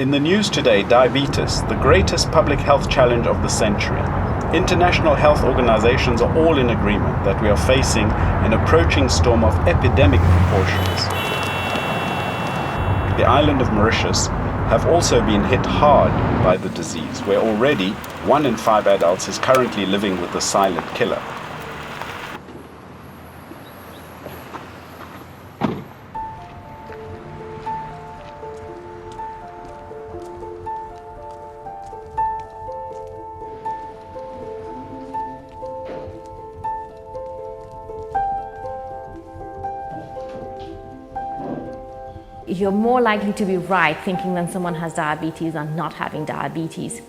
In the news today, diabetes, the greatest public health challenge of the century. International health organizations are all in agreement that we are facing an approaching storm of epidemic proportions. The island of Mauritius have also been hit hard by the disease, where already 1 in 5 adults is currently living with the silent killer. You're more likely to be right thinking that someone has diabetes than not having diabetes.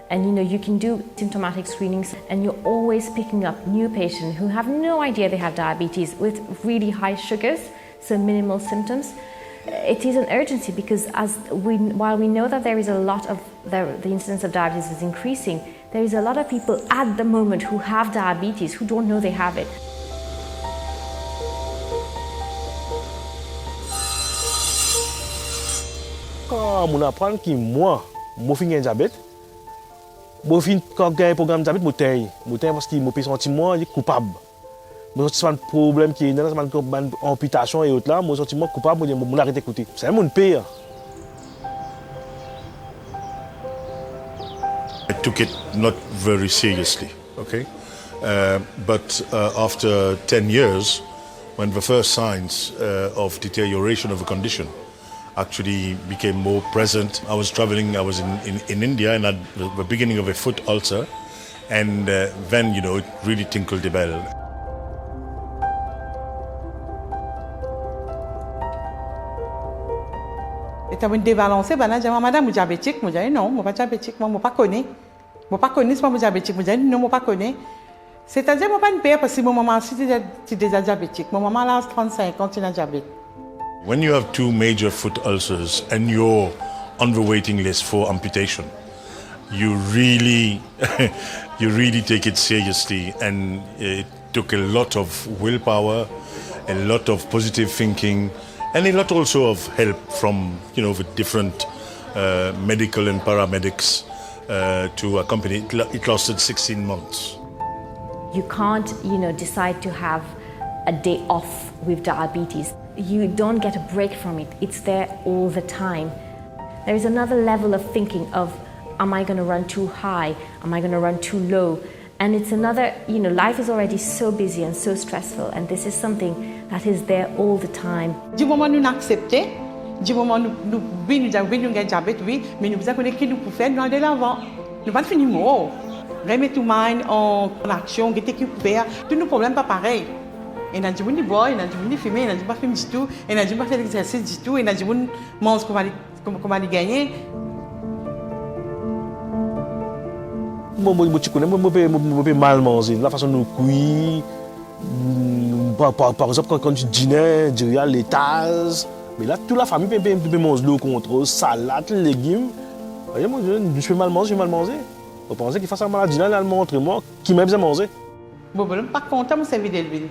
And you can do symptomatic screenings, and you're always picking up new patients who have no idea they have diabetes with really high sugars, so minimal symptoms. It is an urgency because while we know that there is a lot of the incidence of diabetes is increasing, there is a lot of people at the moment who have diabetes who don't know they have it. Quand on apprend que moi j'ai un diabète, je fin quand j'ai un programme diabète, je parce que mon sentiment est coupable. Mon sentiment problème qui est là, c'est amputation et autres là, mon sentiment coupable, je arrête d'écouter. C'est mon pire. I took it not very seriously, okay? But after 10 years, when the first signs of deterioration of the condition actually became more present. I was traveling, I was in India and at the beginning of a foot ulcer, and then, it really tinkled the bell. Et tu as débalancé, madame, vous êtes diabétique? Je dis non, je ne suis pas diabétique, je ne pas connais. Je ne pas connais si je suis diabétique, je dis non, je ne pas connais. C'est-à-dire que je ne suis pas une père parce que mon maman, si tu es déjà diabétique, mon maman a 35 ans, tu as diabète. When you have 2 major foot ulcers and you're on the waiting list for amputation, you really take it seriously, and it took a lot of willpower, a lot of positive thinking, and a lot also of help from the different medical and paramedics to accompany it. It lasted 16 months. You can't decide to have a day off with diabetes. You don't get a break from it. It's there all the time. There is another level of thinking of, am I going to run too high? Am I going to run too low? And it's another, life is already so busy and so stressful, and this is something that is there all the time. Du moment où nous acceptons, du moment où nous avons diabète, oui, mais nous avons ce qu'il nous peut faire, nous allons de l'avant. Nous pas finir mort. Remettre tout mind en action, qu'est-ce qu'il peut faire, tous nos problèmes pas pareil. Il y a des gens qui boivent, il y a des gens qui fument, il y a des gens qui ne fument du tout, il y a des gens qui ne font l'exercice du tout, il y a des gens qui mangent comment les gagner. Je peux mal manger. La façon dont nous cuisons, par exemple, quand tu dînes, tu as les tasses. Mais là, toute la famille peut manger le contrôle, salade, légumes. Je fais mal manger, Vous pensez qu'il faut ça maladie là, elle montre moi qui m'a bien mangé. Bon, je ne suis pas content de servir de l'huile.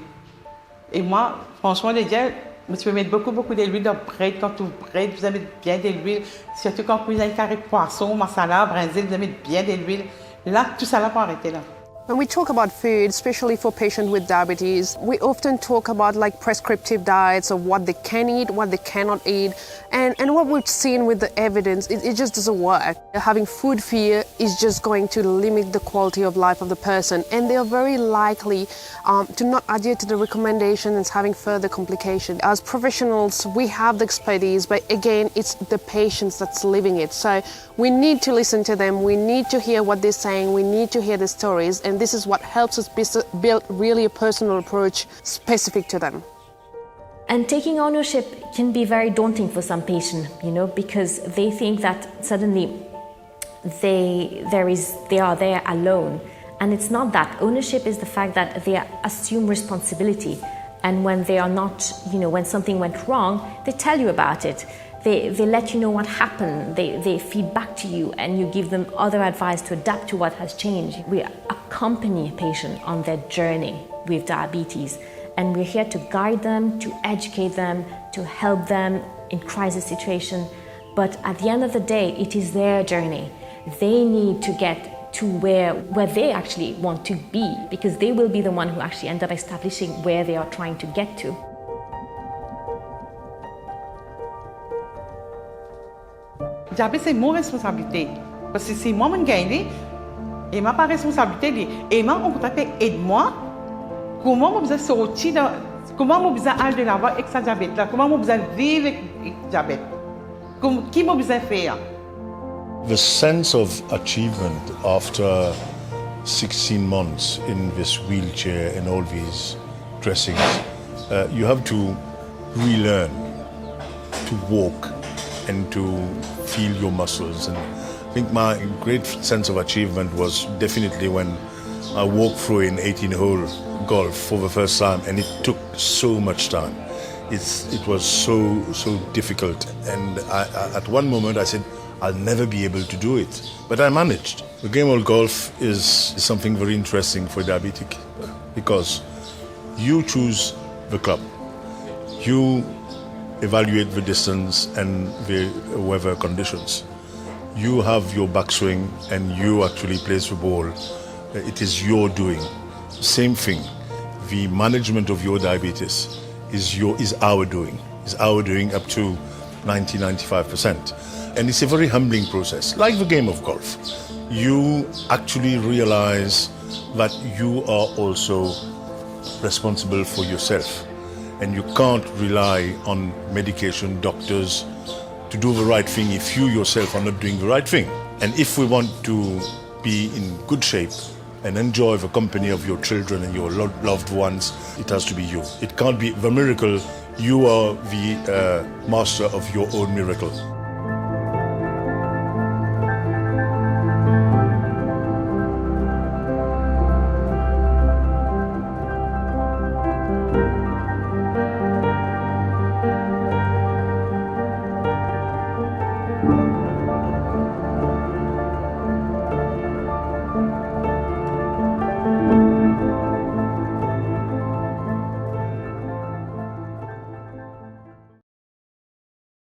Et moi, franchement, les gars, tu peux mettre beaucoup d'huile dans le bread. Quand tu bread, vous avez bien de l'huile. Surtout quand vous avez un carré de poisson, masala, brinzel, vous avez bien de l'huile. Là, tout ça là pour arrêter là. When we talk about food, especially for patients with diabetes, we often talk about prescriptive diets of what they can eat, what they cannot eat. And what we've seen with the evidence, it just doesn't work. Having food fear is just going to limit the quality of life of the person, and they are very likely to not adhere to the recommendations and having further complications. As professionals, we have the expertise, but again, it's the patients that's living it. So we need to listen to them, we need to hear what they're saying, we need to hear the stories, and this is what helps us build really a personal approach specific to them. And taking ownership can be very daunting for some patients, because they think that suddenly they are there alone. And it's not that. Ownership is the fact that they assume responsibility. And when they are not, when something went wrong, they tell you about it. They let you know what happened. They feed back to you, and you give them other advice to adapt to what has changed. We accompany a patient on their journey with diabetes. And we're here to guide them, to educate them, to help them in crisis situation. But at the end of the day, it is their journey. They need to get to where they actually want to be, because they will be the one who actually end up establishing where they are trying to get to. Diabète, c'est mon responsabilité. Parce que si moi, je gagne, et ma pas responsabilité, et moi, on peut aide-moi, comment je vais sortir, comment je vais aller de l'avant avec ce diabète, comment je vais vivre avec le diabète, qui je vais faire. The sense of achievement after 16 months in this wheelchair and all these dressings, you have to relearn to walk and to feel your muscles. And I think my great sense of achievement was definitely when I walked through an 18-hole golf for the first time, and it took so much time. It was so difficult, and at one moment I said, I'll never be able to do it, but I managed. The game of golf is something very interesting for diabetic, because you choose the club, you evaluate the distance and the weather conditions. You have your backswing and you actually place the ball. It is your doing. Same thing. The management of your diabetes is our doing. Is our doing up to 90-95%. And it's a very humbling process, like the game of golf. You actually realize that you are also responsible for yourself. And you can't rely on medication, doctors, to do the right thing if you yourself are not doing the right thing. And if we want to be in good shape and enjoy the company of your children and your loved ones, it has to be you. It can't be the miracle. You are the master of your own miracle.